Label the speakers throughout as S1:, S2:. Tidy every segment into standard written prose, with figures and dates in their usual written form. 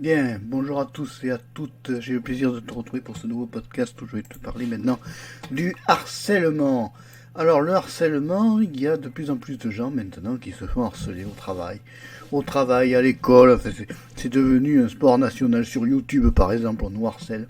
S1: Bien, bonjour à tous et à toutes. J'ai le plaisir de te retrouver pour ce nouveau podcast où je vais te parler maintenant du harcèlement. Alors le harcèlement, il y a de plus en plus de gens maintenant qui se font harceler au travail, à l'école. Enfin, c'est devenu un sport national sur YouTube par exemple, on nous harcèle.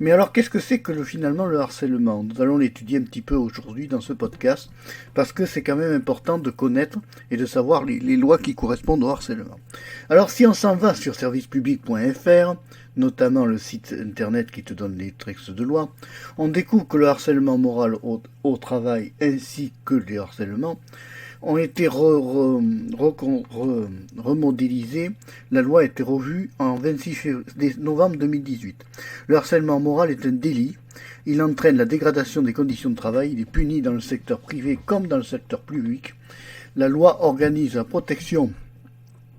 S1: Mais alors qu'est-ce que c'est que finalement le harcèlement? Nous allons l'étudier un petit peu aujourd'hui dans ce podcast parce que c'est quand même important de connaître et de savoir les lois qui correspondent au harcèlement. Alors si on s'en va sur servicepublic.fr, notamment le site internet qui te donne les textes de loi, on découvre que le harcèlement moral au travail ainsi que les harcèlements ont été remodélisés. La loi a été revue en 26 novembre 2018. Le harcèlement moral est un délit. Il entraîne la dégradation des conditions de travail. Il est puni dans le secteur privé comme dans le secteur public. La loi organise la protection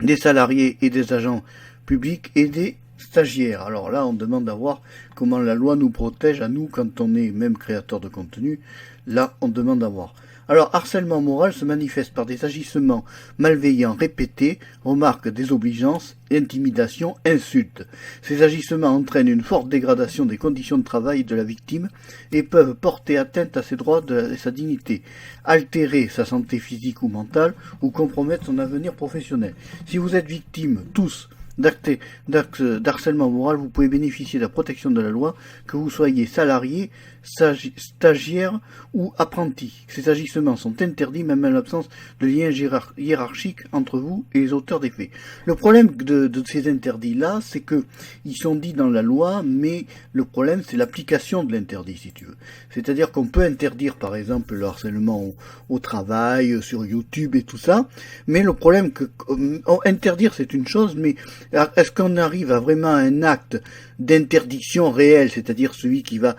S1: des salariés et des agents publics et des stagiaires. Alors là, on demande à voir comment la loi nous protège à nous quand on est même créateur de contenu. Là, on demande à voir. Alors, harcèlement moral se manifeste par des agissements malveillants répétés, remarques désobligeances, intimidations, insultes. Ces agissements entraînent une forte dégradation des conditions de travail de la victime et peuvent porter atteinte à ses droits et sa dignité, altérer sa santé physique ou mentale ou compromettre son avenir professionnel. Si vous êtes victime, tous, d'harcèlement moral, vous pouvez bénéficier de la protection de la loi, que vous soyez salarié, stagiaire ou apprenti. Ces agissements sont interdits même en l'absence de lien hiérarchique entre vous et les auteurs des faits. Le problème de ces interdits-là, c'est que ils sont dits dans la loi, mais le problème c'est l'application de l'interdit, si tu veux. C'est-à-dire qu'on peut interdire par exemple le harcèlement au travail, sur YouTube et tout ça, mais le problème que interdire c'est une chose, mais est-ce qu'on arrive à vraiment un acte d'interdiction réelle, c'est-à-dire celui qui va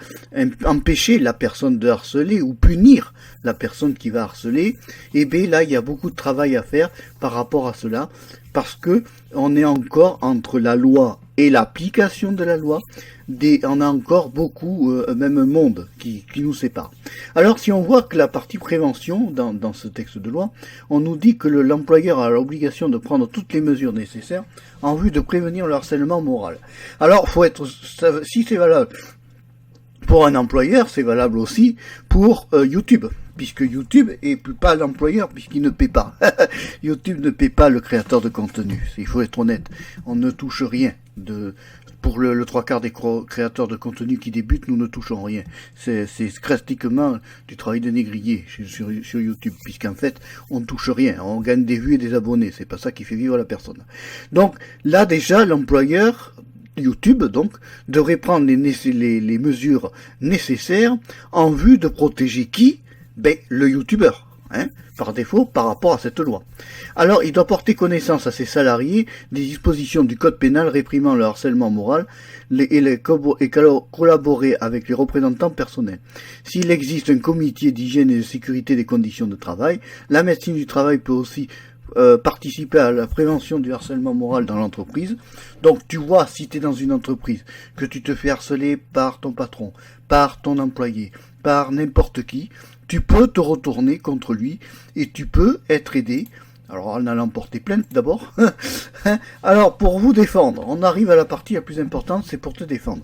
S1: empêcher la personne de harceler ou punir la personne qui va harceler? Et bien là, il y a beaucoup de travail à faire par rapport à cela, parce que on est encore entre la loi et l'application de la loi, on a encore beaucoup, même un monde qui nous sépare. Alors si on voit que la partie prévention, dans ce texte de loi, on nous dit que l'employeur a l'obligation de prendre toutes les mesures nécessaires en vue de prévenir le harcèlement moral. Alors si c'est valable pour un employeur, c'est valable aussi pour YouTube, puisque YouTube est pas l'employeur, puisqu'il ne paie pas. YouTube ne paie pas le créateur de contenu, il faut être honnête. On ne touche rien pour le trois quarts des créateurs de contenu qui débutent, nous ne touchons rien. C'est pratiquement du travail de négrier sur YouTube, puisqu'en fait, on ne touche rien. On gagne des vues et des abonnés. C'est pas ça qui fait vivre la personne. Donc, là, déjà, l'employeur, YouTube, donc, devrait prendre les mesures nécessaires en vue de protéger qui? Ben, le YouTubeur. Par défaut, par rapport à cette loi. Alors, il doit porter connaissance à ses salariés des dispositions du code pénal réprimant le harcèlement moral et collaborer avec les représentants personnels. S'il existe un comité d'hygiène et de sécurité des conditions de travail, la médecine du travail peut aussi participer à la prévention du harcèlement moral dans l'entreprise. Donc tu vois, si tu es dans une entreprise, que tu te fais harceler par ton patron, par ton employé, par n'importe qui, tu peux te retourner contre lui et tu peux être aidé. Alors en allant porter plainte d'abord. Alors pour vous défendre, on arrive à la partie la plus importante, c'est pour te défendre.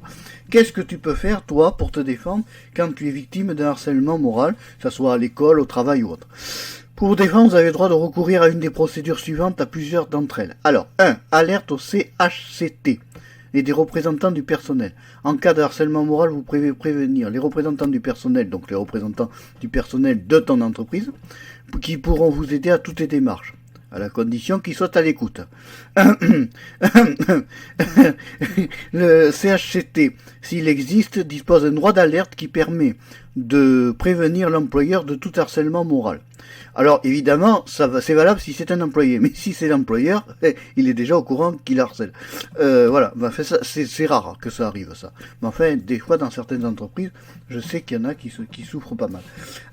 S1: Qu'est-ce que tu peux faire toi pour te défendre quand tu es victime d'un harcèlement moral, que ce soit à l'école, au travail ou autre? Pour vous défendre, vous avez le droit de recourir à une des procédures suivantes, à plusieurs d'entre elles. Alors, 1. Alerte au CHCT et des représentants du personnel. En cas de harcèlement moral, vous pouvez prévenir les représentants du personnel, donc les représentants du personnel de ton entreprise, qui pourront vous aider à toutes les démarches, à la condition qu'ils soient à l'écoute. Le CHCT, s'il existe, dispose d'un droit d'alerte qui permet de prévenir l'employeur de tout harcèlement moral. Alors évidemment, c'est valable si c'est un employé, mais si c'est l'employeur, il est déjà au courant qu'il harcèle. Voilà, c'est rare que ça arrive ça. Mais enfin, des fois dans certaines entreprises, je sais qu'il y en a qui souffrent pas mal.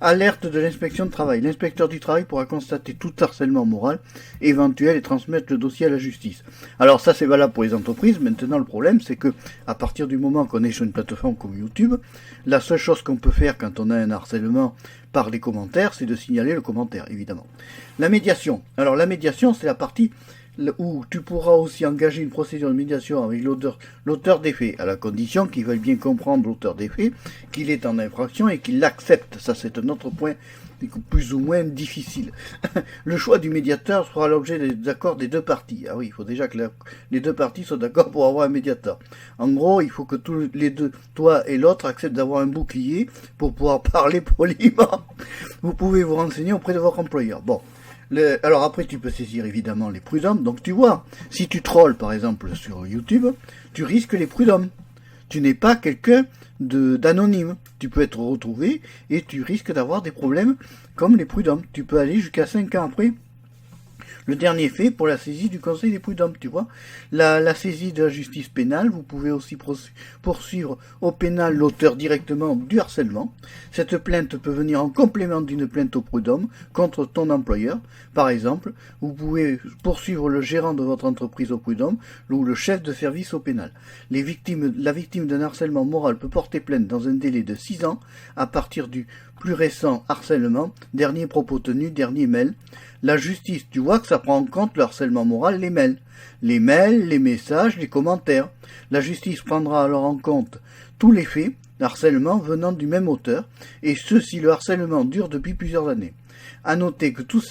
S1: Alerte de l'inspection de travail. L'inspecteur du travail pourra constater tout harcèlement moral éventuel et transmettre le dossier à la justice. Alors ça c'est valable pour les entreprises. Maintenant le problème c'est que à partir du moment qu'on est sur une plateforme comme YouTube, la seule chose qu'on peut faire quand on a un harcèlement par les commentaires, c'est de signaler le commentaire, évidemment. La médiation. Alors la médiation, c'est la partie où tu pourras aussi engager une procédure de médiation avec l'auteur des faits, à la condition qu'il veuille bien comprendre l'auteur des faits, qu'il est en infraction et qu'il l'accepte. Ça, c'est un autre point plus ou moins difficile. Le choix du médiateur sera l'objet des accords des deux parties. Ah oui, il faut déjà que les deux parties soient d'accord pour avoir un médiateur. En gros, il faut que tous les deux, toi et l'autre, acceptent d'avoir un bouclier pour pouvoir parler poliment. Vous pouvez vous renseigner auprès de votre employeur. Bon. Alors après, tu peux saisir évidemment les prud'hommes. Donc tu vois, si tu trolls par exemple sur YouTube, tu risques les prud'hommes. Tu n'es pas quelqu'un d'anonyme. Tu peux être retrouvé et tu risques d'avoir des problèmes comme les prud'hommes. Tu peux aller jusqu'à 5 ans après le dernier fait pour la saisie du Conseil des prud'hommes, tu vois. La saisie de la justice pénale, vous pouvez aussi poursuivre au pénal l'auteur directement du harcèlement. Cette plainte peut venir en complément d'une plainte au prud'homme contre ton employeur. Par exemple, vous pouvez poursuivre le gérant de votre entreprise au prud'homme ou le chef de service au pénal. La victime d'un harcèlement moral peut porter plainte dans un délai de 6 ans à partir du plus récent harcèlement, dernier propos tenu, dernier mail. La justice, tu vois que ça prend en compte le harcèlement moral, les mails. Les mails, les messages, les commentaires. La justice prendra alors en compte tous les faits d'harcèlement venant du même auteur, et ce si le harcèlement dure depuis plusieurs années. À noter que tout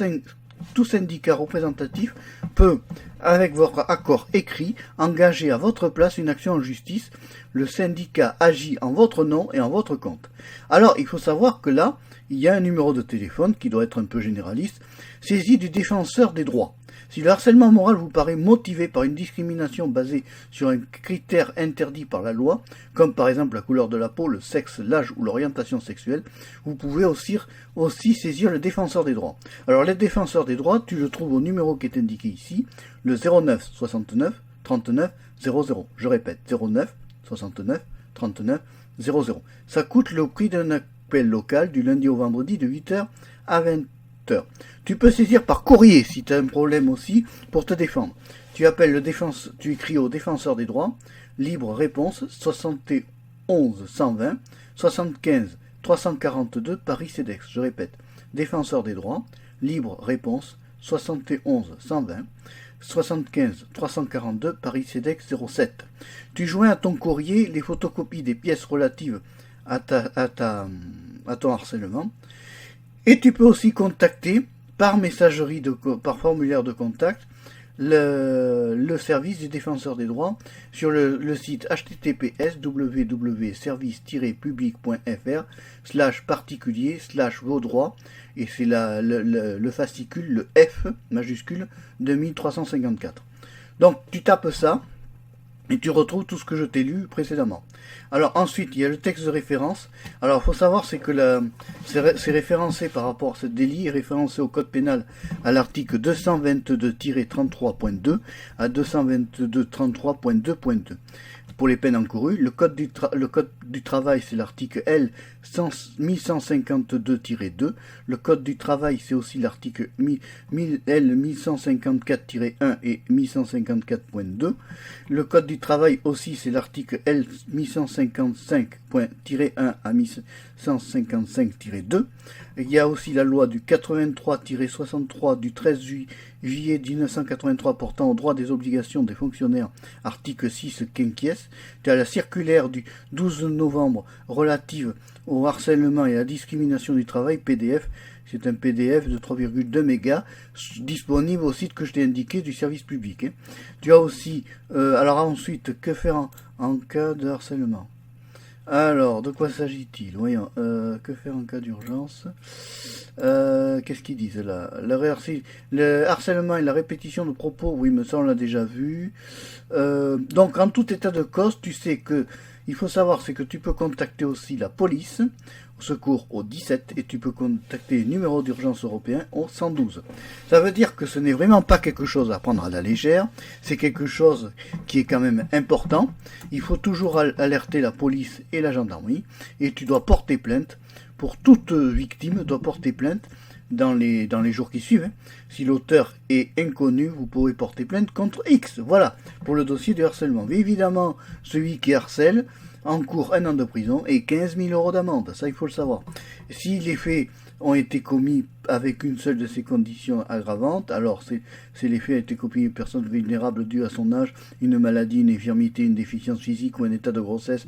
S1: syndicat représentatif peut, avec votre accord écrit, engager à votre place une action en justice. Le syndicat agit en votre nom et en votre compte. Alors, il faut savoir que là, il y a un numéro de téléphone qui doit être un peu généraliste, saisi du défenseur des droits. Si le harcèlement moral vous paraît motivé par une discrimination basée sur un critère interdit par la loi, comme par exemple la couleur de la peau, le sexe, l'âge ou l'orientation sexuelle, vous pouvez aussi saisir le défenseur des droits. Alors le défenseur des droits, tu le trouves au numéro qui est indiqué ici, le 09 69 39 00. Je répète, 09 69 39 00. Ça coûte le prix d'un appel local du lundi au vendredi de 8h à 20h. Tu peux saisir par courrier si tu as un problème aussi pour te défendre. Tu écris au défenseur des droits, libre réponse 71 120 75 342 Paris CEDEX. Je répète, défenseur des droits, libre réponse 71 120 75 342 Paris CEDEX 07. Tu joins à ton courrier les photocopies des pièces relatives à ton harcèlement. Et tu peux aussi contacter par messagerie, par formulaire de contact, le service du défenseur des droits sur le site https://www.service-public.fr/particulier/vos droits, et c'est le fascicule, le F majuscule 2354. Donc tu tapes ça et tu retrouves tout ce que je t'ai lu précédemment. Alors ensuite, il y a le texte de référence. Alors il faut savoir, c'est que c'est référencé par rapport à ce délit, est référencé au code pénal à l'article 222-33.2 à 222-33.2.2. Pour les peines encourues, le code du travail, c'est l'article L 1152-2. Le code du travail, c'est aussi l'article L 1154-1 et 1154.2. Le code du travail aussi, c'est l'article L 1155.1 à 1155-2. Il y a aussi la loi du 83-63 du 13 juillet 1983 portant aux droits des obligations des fonctionnaires, article 6 quinquies. Tu as la circulaire du 12 novembre relative au harcèlement et à la discrimination du travail, PDF. C'est un PDF de 3,2 mégas, disponible au site que je t'ai indiqué du service public. Tu as aussi, alors ensuite, que faire en cas de harcèlement? Alors, de quoi s'agit-il? Voyons, que faire en cas d'urgence? Qu'est-ce qu'ils disent là? Le harcèlement et la répétition de propos, oui, mais ça on l'a déjà vu. Donc, en tout état de cause, tu sais que il faut savoir, c'est que tu peux contacter aussi la police, au secours au 17, et tu peux contacter le numéro d'urgence européen au 112. Ça veut dire que ce n'est vraiment pas quelque chose à prendre à la légère, c'est quelque chose qui est quand même important. Il faut toujours alerter la police et la gendarmerie, et tu dois porter plainte. Pour toute victime, doit porter plainte dans les jours qui suivent. Si l'auteur est inconnu, vous pourrez porter plainte contre X. Voilà, pour le dossier du harcèlement. Mais évidemment, celui qui harcèle encourt 1 an de prison et 15 000 € d'amende. Ça, il faut le savoir. S'il est fait ont été commis avec une seule de ces conditions aggravantes. Alors, les faits ont été commis une personne vulnérable due à son âge, une maladie, une infirmité, une déficience physique ou un état de grossesse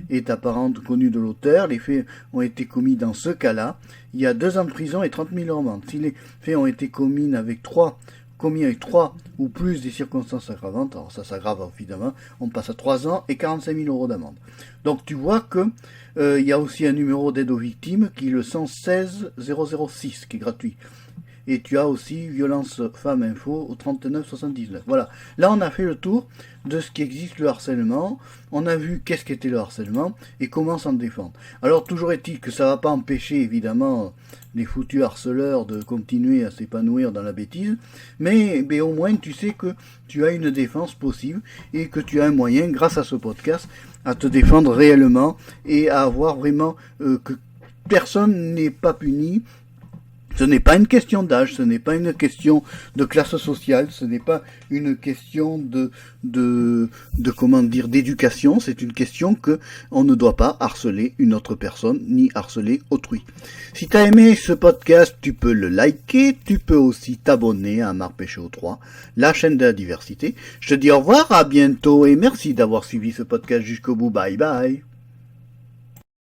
S1: est apparente connu de l'auteur. Les faits ont été commis dans ce cas-là. Il y a 2 ans de prison et 30 000 euros d'amende. Si les faits ont été commis avec 3 ou plus des circonstances aggravantes, alors ça s'aggrave évidemment, on passe à 3 ans et 45 000 euros d'amende. Donc tu vois que il y a aussi un numéro d'aide aux victimes qui est le 116 006 qui est gratuit. Et tu as aussi Violence Femmes Info au 39 79. Voilà. Là, on a fait le tour de ce qui existe, le harcèlement. On a vu qu'est-ce qu'était le harcèlement et comment s'en défendre. Alors, toujours est-il que ça ne va pas empêcher, évidemment, les foutus harceleurs de continuer à s'épanouir dans la bêtise. Mais au moins, tu sais que tu as une défense possible et que tu as un moyen, grâce à ce podcast, à te défendre réellement et à avoir vraiment que personne n'est pas puni. Ce n'est pas une question d'âge, ce n'est pas une question de classe sociale, ce n'est pas une question d'éducation, c'est une question que on ne doit pas harceler une autre personne, ni harceler autrui. Si tu as aimé ce podcast, tu peux le liker, tu peux aussi t'abonner à Marc Péchaud 3, la chaîne de la diversité. Je te dis au revoir, à bientôt et merci d'avoir suivi ce podcast jusqu'au bout, bye bye.